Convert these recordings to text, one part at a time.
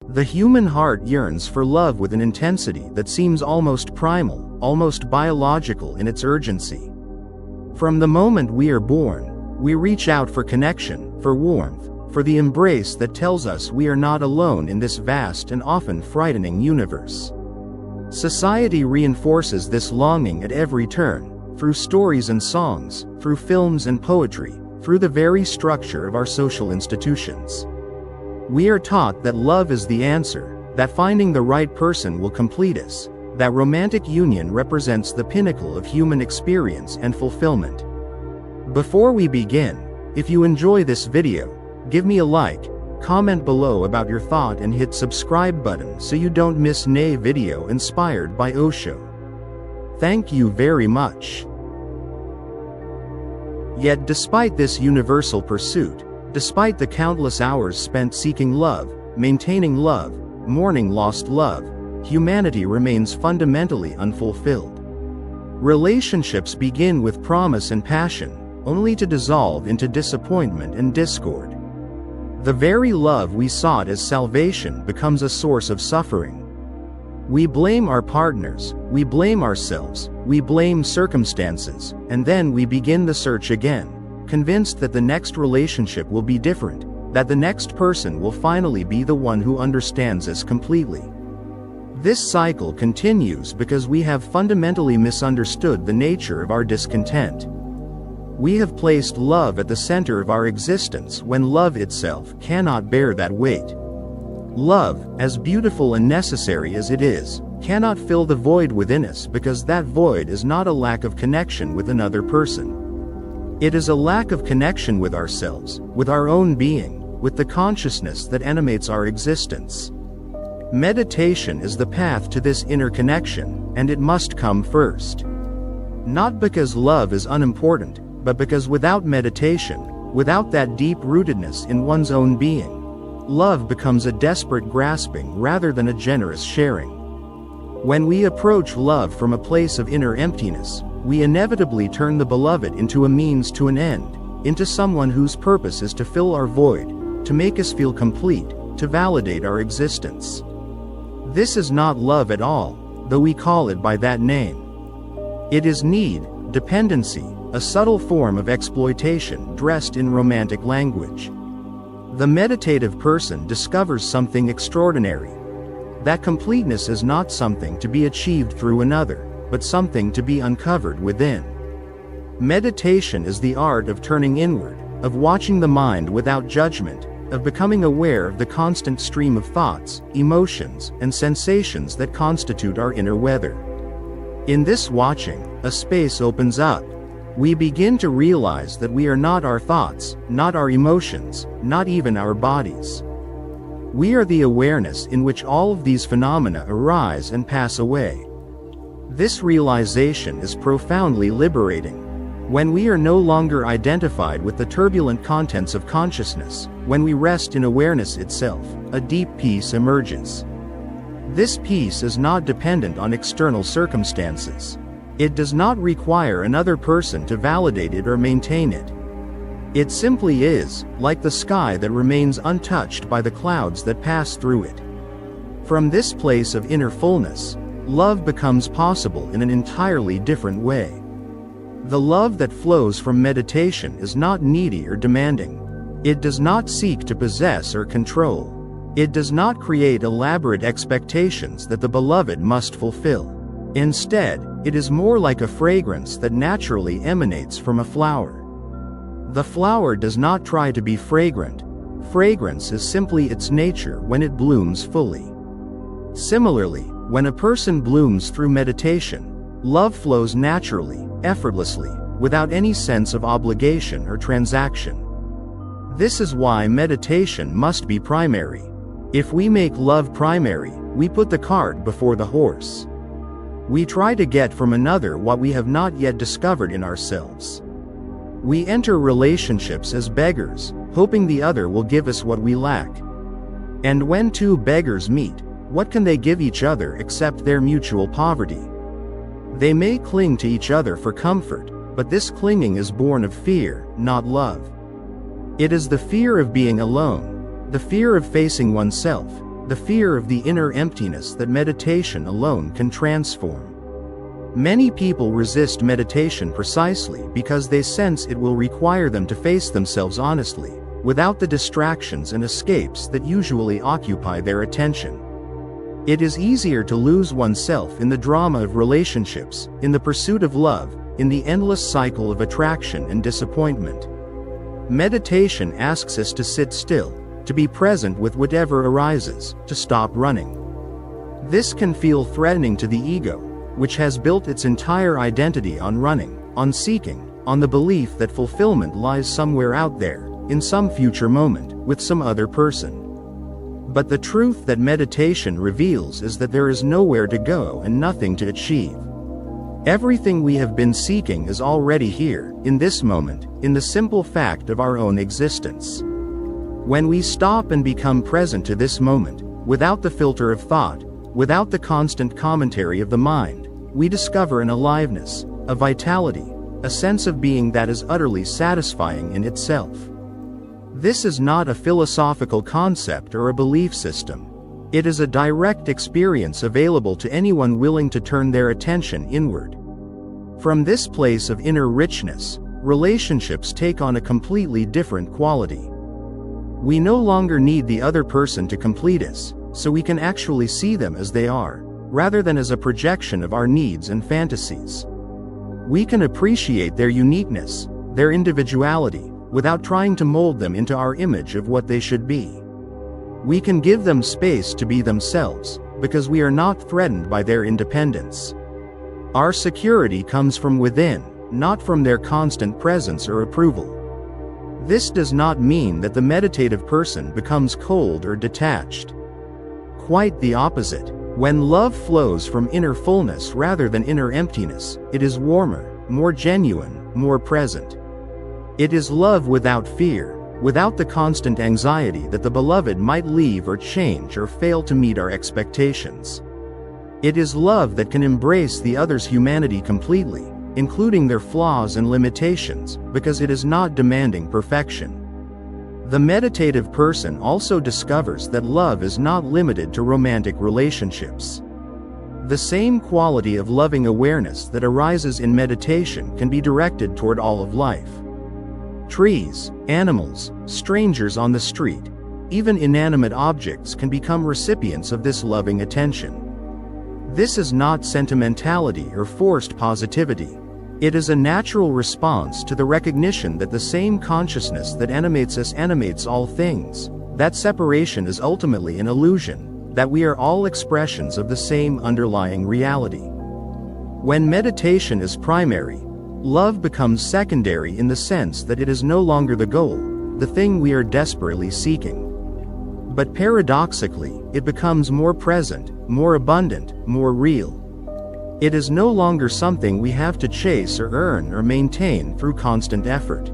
The human heart yearns for love with an intensity that seems almost primal, almost biological in its urgency. From the moment we are born, we reach out for connection, for warmth, for the embrace that tells us we are not alone in this vast and often frightening universe. Society reinforces this longing at every turn, through stories and songs, through films and poetry, through the very structure of our social institutions. We are taught that love is the answer, that finding the right person will complete us, that romantic union represents the pinnacle of human experience and fulfillment. Before we begin, if you enjoy this video, give me a like, comment below about your thought and hit subscribe button so you don't miss nay video inspired by Osho. Thank you very much. Yet despite this universal pursuit, despite the countless hours spent seeking love, maintaining love, mourning lost love, humanity remains fundamentally unfulfilled. Relationships begin with promise and passion, only to dissolve into disappointment and discord. The very love we sought as salvation becomes a source of suffering. We blame our partners, we blame ourselves, we blame circumstances, and then we begin the search again, convinced that the next relationship will be different, that the next person will finally be the one who understands us completely. This cycle continues because we have fundamentally misunderstood the nature of our discontent. We have placed love at the center of our existence when love itself cannot bear that weight. Love, as beautiful and necessary as it is, cannot fill the void within us because that void is not a lack of connection with another person. It is a lack of connection with ourselves, with our own being, with the consciousness that animates our existence. Meditation is the path to this inner connection, and it must come first. Not because love is unimportant, but because without meditation, without that deep-rootedness in one's own being, love becomes a desperate grasping rather than a generous sharing. When we approach love from a place of inner emptiness, we inevitably turn the beloved into a means to an end, into someone whose purpose is to fill our void, to make us feel complete, to validate our existence. This is not love at all, though we call it by that name. It is need, dependency, a subtle form of exploitation dressed in romantic language. The meditative person discovers something extraordinary. That completeness is not something to be achieved through another, but something to be uncovered within. Meditation is the art of turning inward, of watching the mind without judgment, of becoming aware of the constant stream of thoughts, emotions, and sensations that constitute our inner weather. In this watching, a space opens up. We begin to realize that we are not our thoughts, not our emotions, not even our bodies. We are the awareness in which all of these phenomena arise and pass away. This realization is profoundly liberating. When we are no longer identified with the turbulent contents of consciousness, when we rest in awareness itself, a deep peace emerges. This peace is not dependent on external circumstances. It does not require another person to validate it or maintain it. It simply is, like the sky that remains untouched by the clouds that pass through it. From this place of inner fullness, love becomes possible in an entirely different way. The love that flows from meditation is not needy or demanding. It does not seek to possess or control. It does not create elaborate expectations that the beloved must fulfill. Instead, it is more like a fragrance that naturally emanates from a flower. The flower does not try to be fragrant. Fragrance is simply its nature when it blooms fully. Similarly, when a person blooms through meditation, love flows naturally, effortlessly, without any sense of obligation or transaction. This is why meditation must be primary. If we make love primary, we put the cart before the horse. We try to get from another what we have not yet discovered in ourselves. We enter relationships as beggars, hoping the other will give us what we lack. And when two beggars meet, what can they give each other except their mutual poverty? They may cling to each other for comfort, but this clinging is born of fear, not love. It is the fear of being alone, the fear of facing oneself, the fear of the inner emptiness that meditation alone can transform. Many people resist meditation precisely because they sense it will require them to face themselves honestly, without the distractions and escapes that usually occupy their attention. It is easier to lose oneself in the drama of relationships, in the pursuit of love, in the endless cycle of attraction and disappointment. Meditation asks us to sit still, to be present with whatever arises, to stop running. This can feel threatening to the ego, which has built its entire identity on running, on seeking, on the belief that fulfillment lies somewhere out there, in some future moment, with some other person. But the truth that meditation reveals is that there is nowhere to go and nothing to achieve. Everything we have been seeking is already here, in this moment, in the simple fact of our own existence. When we stop and become present to this moment, without the filter of thought, without the constant commentary of the mind, we discover an aliveness, a vitality, a sense of being that is utterly satisfying in itself. This is not a philosophical concept or a belief system. It is a direct experience available to anyone willing to turn their attention inward. From this place of inner richness, relationships take on a completely different quality. We no longer need the other person to complete us, so we can actually see them as they are, rather than as a projection of our needs and fantasies. We can appreciate their uniqueness, their individuality, without trying to mold them into our image of what they should be. We can give them space to be themselves, because we are not threatened by their independence. Our security comes from within, not from their constant presence or approval. This does not mean that the meditative person becomes cold or detached. Quite the opposite. When love flows from inner fullness rather than inner emptiness, it is warmer, more genuine, more present. It is love without fear, without the constant anxiety that the beloved might leave or change or fail to meet our expectations. It is love that can embrace the other's humanity completely, including their flaws and limitations, because it is not demanding perfection. The meditative person also discovers that love is not limited to romantic relationships. The same quality of loving awareness that arises in meditation can be directed toward all of life. Trees, animals, strangers on the street, even inanimate objects can become recipients of this loving attention. This is not sentimentality or forced positivity. It is a natural response to the recognition that the same consciousness that animates us animates all things, that separation is ultimately an illusion, that we are all expressions of the same underlying reality. When meditation is primary, love becomes secondary in the sense that it is no longer the goal, the thing we are desperately seeking. But paradoxically, it becomes more present, more abundant, more real. It is no longer something we have to chase or earn or maintain through constant effort.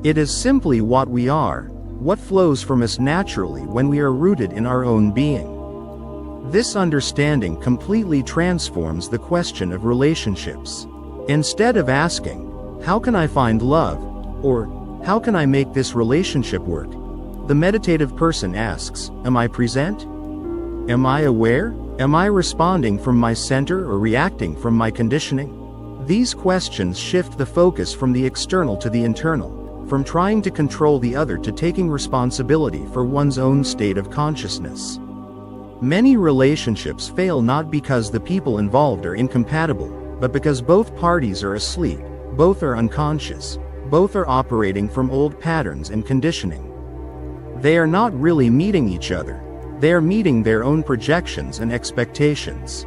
It is simply what we are, what flows from us naturally when we are rooted in our own being. This understanding completely transforms the question of relationships. Instead of asking, "How can I find love?" or "How can I make this relationship work?" the meditative person asks, "Am I present? Am I aware? Am I responding from my center or reacting from my conditioning?" These questions shift the focus from the external to the internal, from trying to control the other to taking responsibility for one's own state of consciousness. Many relationships fail not because the people involved are incompatible, but because both parties are asleep, both are unconscious, both are operating from old patterns and conditioning. They are not really meeting each other. They are meeting their own projections and expectations.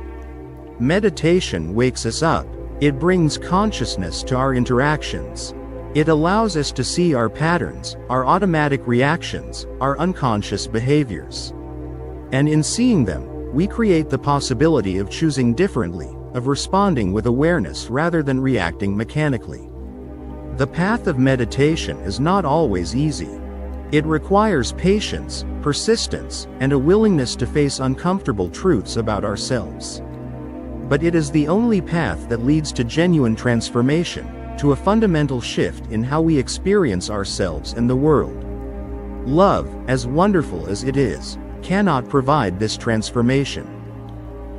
Meditation wakes us up. It brings consciousness to our interactions. It allows us to see our patterns, our automatic reactions, our unconscious behaviors. And in seeing them, we create the possibility of choosing differently, of responding with awareness rather than reacting mechanically. The path of meditation is not always easy. It requires patience, persistence, and a willingness to face uncomfortable truths about ourselves. But it is the only path that leads to genuine transformation, to a fundamental shift in how we experience ourselves and the world. Love, as wonderful as it is cannot provide this transformation.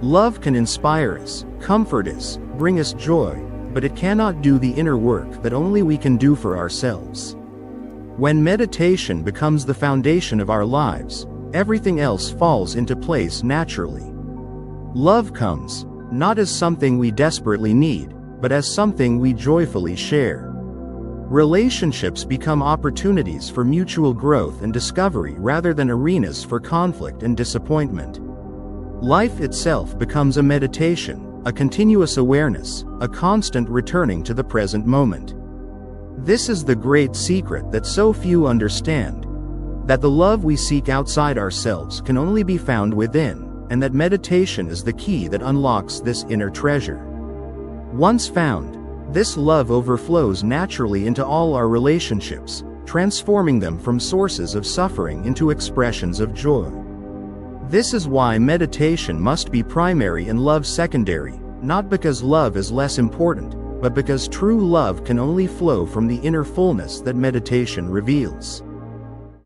Love can inspire us, comfort us, bring us joy, but it cannot do the inner work that only we can do for ourselves. When meditation becomes the foundation of our lives, everything else falls into place naturally. Love comes, not as something we desperately need, but as something we joyfully share. Relationships become opportunities for mutual growth and discovery rather than arenas for conflict and disappointment. Life itself becomes a meditation, a continuous awareness, a constant returning to the present moment. This is the great secret that so few understand, that the love we seek outside ourselves can only be found within, and that meditation is the key that unlocks this inner treasure. Once found, this love overflows naturally into all our relationships, transforming them from sources of suffering into expressions of joy. This is why meditation must be primary and love secondary, not because love is less important, but because true love can only flow from the inner fullness that meditation reveals.